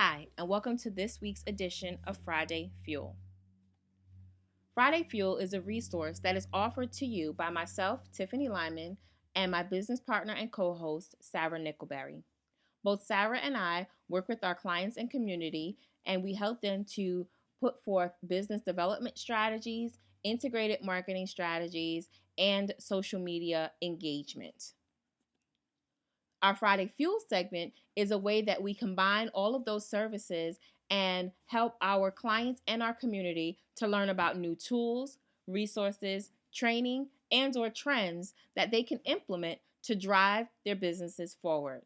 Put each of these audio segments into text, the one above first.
Hi, and welcome to this week's edition of Friday Fuel. Friday Fuel is a resource that is offered to you by myself, Tiffany Lyman, and my business partner and co host, Sarah Nickelberry. Both Sarah and I work with our clients and community, and we help them to put forth business development strategies, integrated marketing strategies, and social media engagement. Our Friday Fuel segment is a way that we combine all of those services and help our clients and our community to learn about new tools, resources, training, and or trends that they can implement to drive their businesses forward.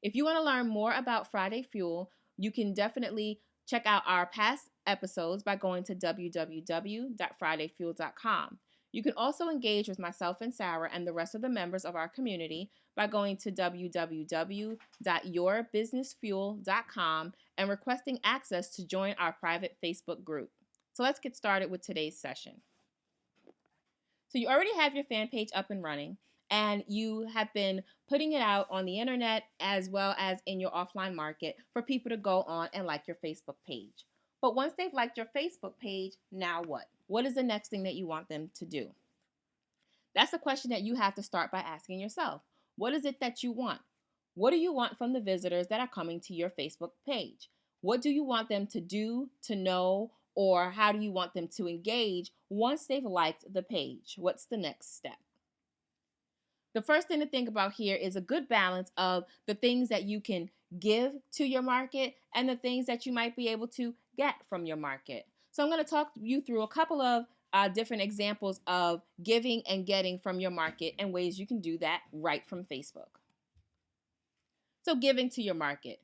If you want to learn more about Friday Fuel, you can definitely check out our past episodes by going to www.fridayfuel.com. You can also engage with myself and Sarah and the rest of the members of our community by going to www.yourbusinessfuel.com and requesting access to join our private Facebook group. So let's get started with today's session. So you already have your fan page up and running, and you have been putting it out on the internet as well as in your offline market for people to go on and like your Facebook page. But once they've liked your Facebook page, now what? What is the next thing that you want them to do? That's a question that you have to start by asking yourself. What is it that you want? What do you want from the visitors that are coming to your Facebook page? What do you want them to do, to know, or how do you want them to engage once they've liked the page? What's the next step? The first thing to think about here is a good balance of the things that you can give to your market and the things that you might be able to get from your market. So I'm going to talk you through a couple of different examples of giving and getting from your market and ways you can do that right from Facebook. So giving to your market.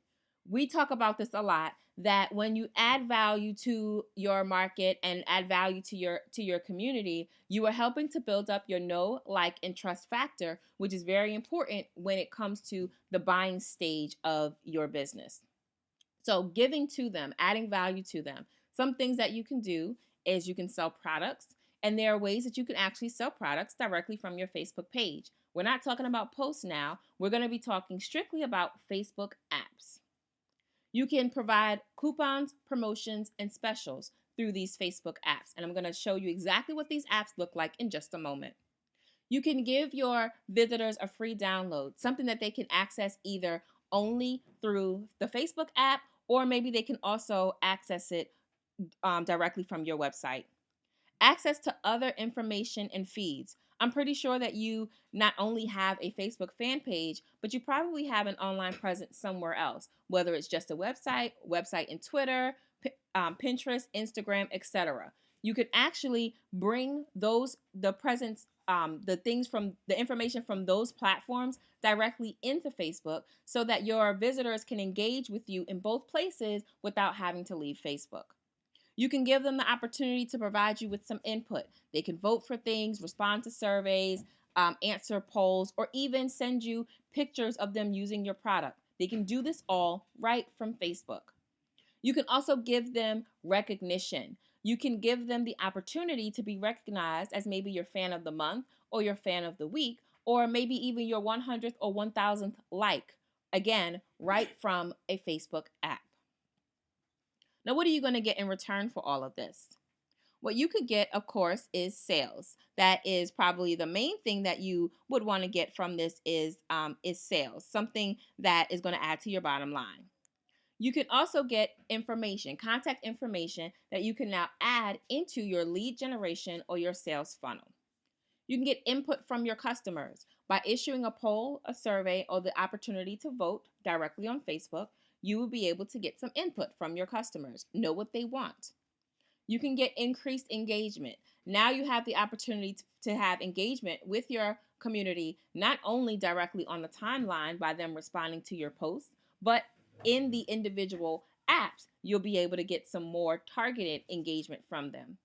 We talk about this a lot, that when you add value to your market and add value to your community, you are helping to build up your know, like, and trust factor, which is very important when it comes to the buying stage of your business. So giving to them, adding value to them. Some things that you can do is you can sell products, and there are ways that you can actually sell products directly from your Facebook page. We're not talking about posts now. We're going to be talking strictly about Facebook apps. You can provide coupons, promotions, and specials through these Facebook apps. And I'm going to show you exactly what these apps look like in just a moment. You can give your visitors a free download, something that they can access either only through the Facebook app, or maybe they can also access it directly from your website. Access to other information and feeds. I'm pretty sure that you not only have a Facebook fan page, but you probably have an online presence somewhere else, whether it's just a website and Twitter, Pinterest, Instagram, etc. You could actually bring the presence, the things from the information from those platforms directly into Facebook so that your visitors can engage with you in both places without having to leave Facebook. You can give them the opportunity to provide you with some input. They can vote for things, respond to surveys, answer polls, or even send you pictures of them using your product. They can do this all right from Facebook. You can also give them recognition. You can give them the opportunity to be recognized as maybe your fan of the month or your fan of the week, or maybe even your 100th or 1000th like. Again, right from a Facebook app. Now, what are you going to get in return for all of this? What you could get, of course, is sales. That is probably the main thing that you would want to get from this is sales, something that is going to add to your bottom line. You can also get information, contact information that you can now add into your lead generation or your sales funnel. You can get input from your customers by issuing a poll, a survey, or the opportunity to vote directly on Facebook. You will be able to get some input from your customers, know what they want. You can get increased engagement. Now you have the opportunity to have engagement with your community, not only directly on the timeline by them responding to your posts, but in the individual apps, you'll be able to get some more targeted engagement from them.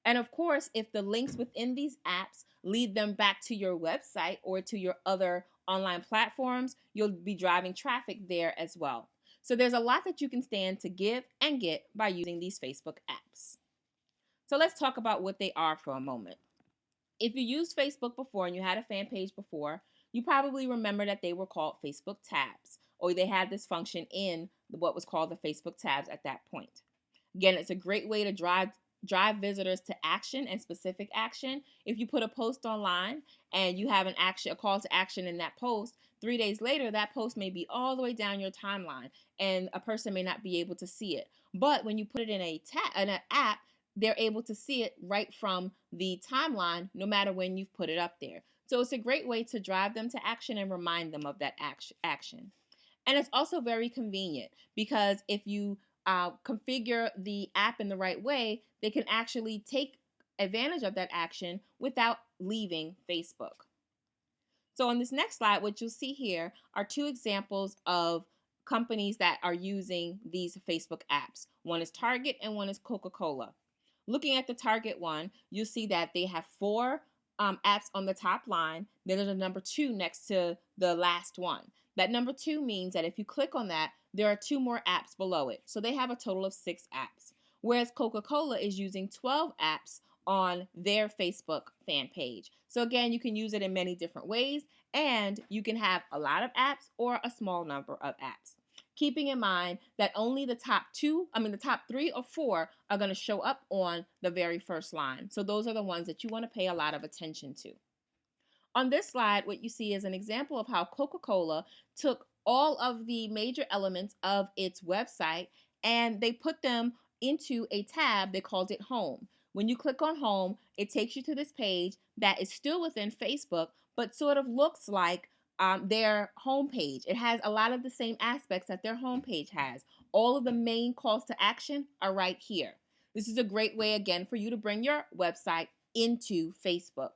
And of course, if the links within these apps lead them back to your website or to your other online platforms, you'll be driving traffic there as well. So there's a lot that you can stand to give and get by using these Facebook apps. So let's talk about what they are for a moment. If you used Facebook before and you had a fan page before, you probably remember that they were called Facebook tabs, or they had this function in what was called the Facebook tabs at that point. Again, it's a great way to drive visitors to action and specific action. If you put a post online and you have a call to action in that post, 3 days later, that post may be all the way down your timeline and a person may not be able to see it. But when you put it in an app, they're able to see it right from the timeline, no matter when you've put it up there. So it's a great way to drive them to action and remind them of that action. And it's also very convenient because if you configure the app in the right way, they can actually take advantage of that action without leaving Facebook. So on this next slide, what you'll see here are two examples of companies that are using these Facebook apps. One is Target and one is Coca-Cola. Looking at the Target one, you'll see that they have 4 apps on the top line. Then there's a number 2 next to the last one. That number 2 means that if you click on that, there are 2 more apps below it. So they have a total of 6 apps. Whereas Coca-Cola is using 12 apps on their Facebook fan page. So again, you can use it in many different ways, and you can have a lot of apps or a small number of apps. Keeping in mind that only the top 3 or 4 are going to show up on the very first line. So those are the ones that you want to pay a lot of attention to. On this slide, what you see is an example of how Coca-Cola took all of the major elements of its website and they put them into a tab. They called it Home. When you click on Home, it takes you to this page that is still within Facebook, but sort of looks like their homepage. It has a lot of the same aspects that their homepage has. All of the main calls to action are right here. This is a great way, again, for you to bring your website into Facebook.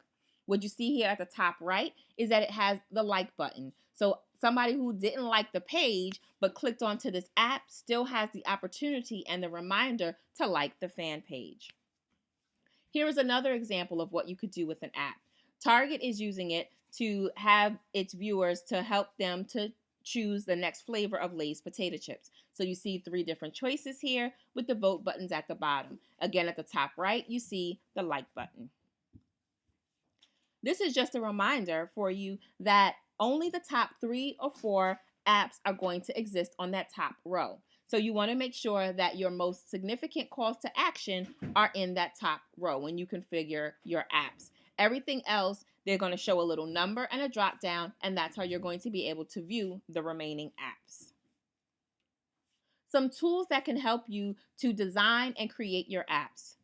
What you see here at the top right is that it has the like button. So somebody who didn't like the page but clicked onto this app still has the opportunity and the reminder to like the fan page. Here is another example of what you could do with an app. Target is using it to have its viewers to help them to choose the next flavor of Lay's potato chips. So you see 3 different choices here with the vote buttons at the bottom. Again, at the top right, you see the like button. This is just a reminder for you that only the top 3 or 4 apps are going to exist on that top row. So you want to make sure that your most significant calls to action are in that top row when you configure your apps. Everything else, they're going to show a little number and a drop down, and that's how you're going to be able to view the remaining apps. Some tools that can help you to design and create your apps.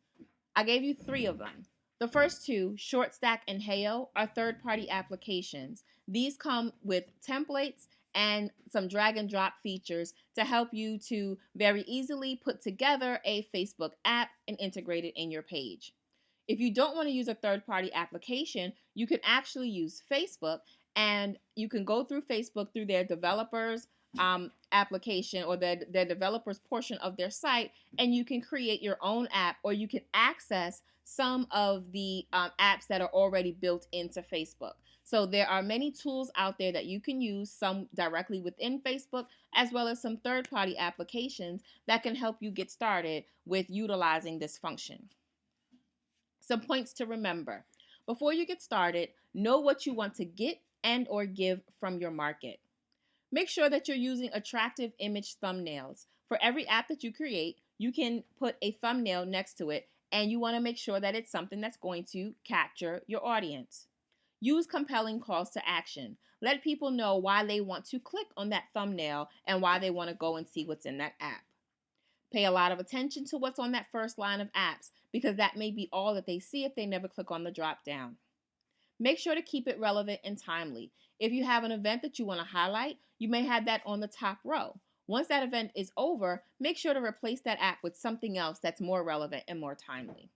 I gave you 3 of them. The first 2, ShortStack and Heyo, are third-party applications. These come with templates and some drag and drop features to help you to very easily put together a Facebook app and integrate it in your page. If you don't want to use a third-party application, you can actually use Facebook, and you can go through Facebook through their developers application or their developers portion of their site, and you can create your own app, or you can access some of the apps that are already built into Facebook. So there are many tools out there that you can use, some directly within Facebook, as well as some third-party applications that can help you get started with utilizing this function. Some points to remember. Before you get started, know what you want to get and or give from your market. Make sure that you're using attractive image thumbnails. For every app that you create, you can put a thumbnail next to it, and you want to make sure that it's something that's going to capture your audience. Use compelling calls to action. Let people know why they want to click on that thumbnail and why they want to go and see what's in that app. Pay a lot of attention to what's on that first line of apps, because that may be all that they see if they never click on the drop down. Make sure to keep it relevant and timely. If you have an event that you want to highlight, you may have that on the top row. Once that event is over, make sure to replace that app with something else that's more relevant and more timely.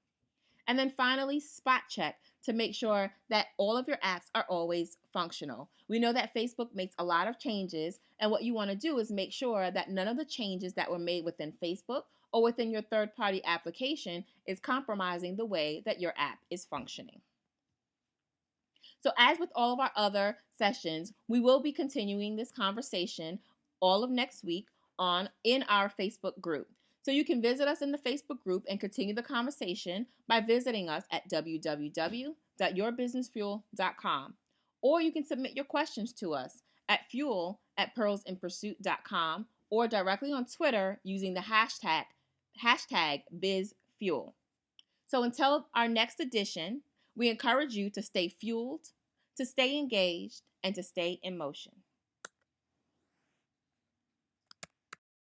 And then finally, spot check to make sure that all of your apps are always functional. We know that Facebook makes a lot of changes, and what you want to do is make sure that none of the changes that were made within Facebook or within your third-party application is compromising the way that your app is functioning. So as with all of our other sessions, we will be continuing this conversation all of next week in our Facebook group. So you can visit us in the Facebook group and continue the conversation by visiting us at www.yourbusinessfuel.com. Or you can submit your questions to us at fuel@pearlsinpursuit.com or directly on Twitter using the hashtag BizFuel. So until our next edition, we encourage you to stay fueled, to stay engaged, and to stay in motion.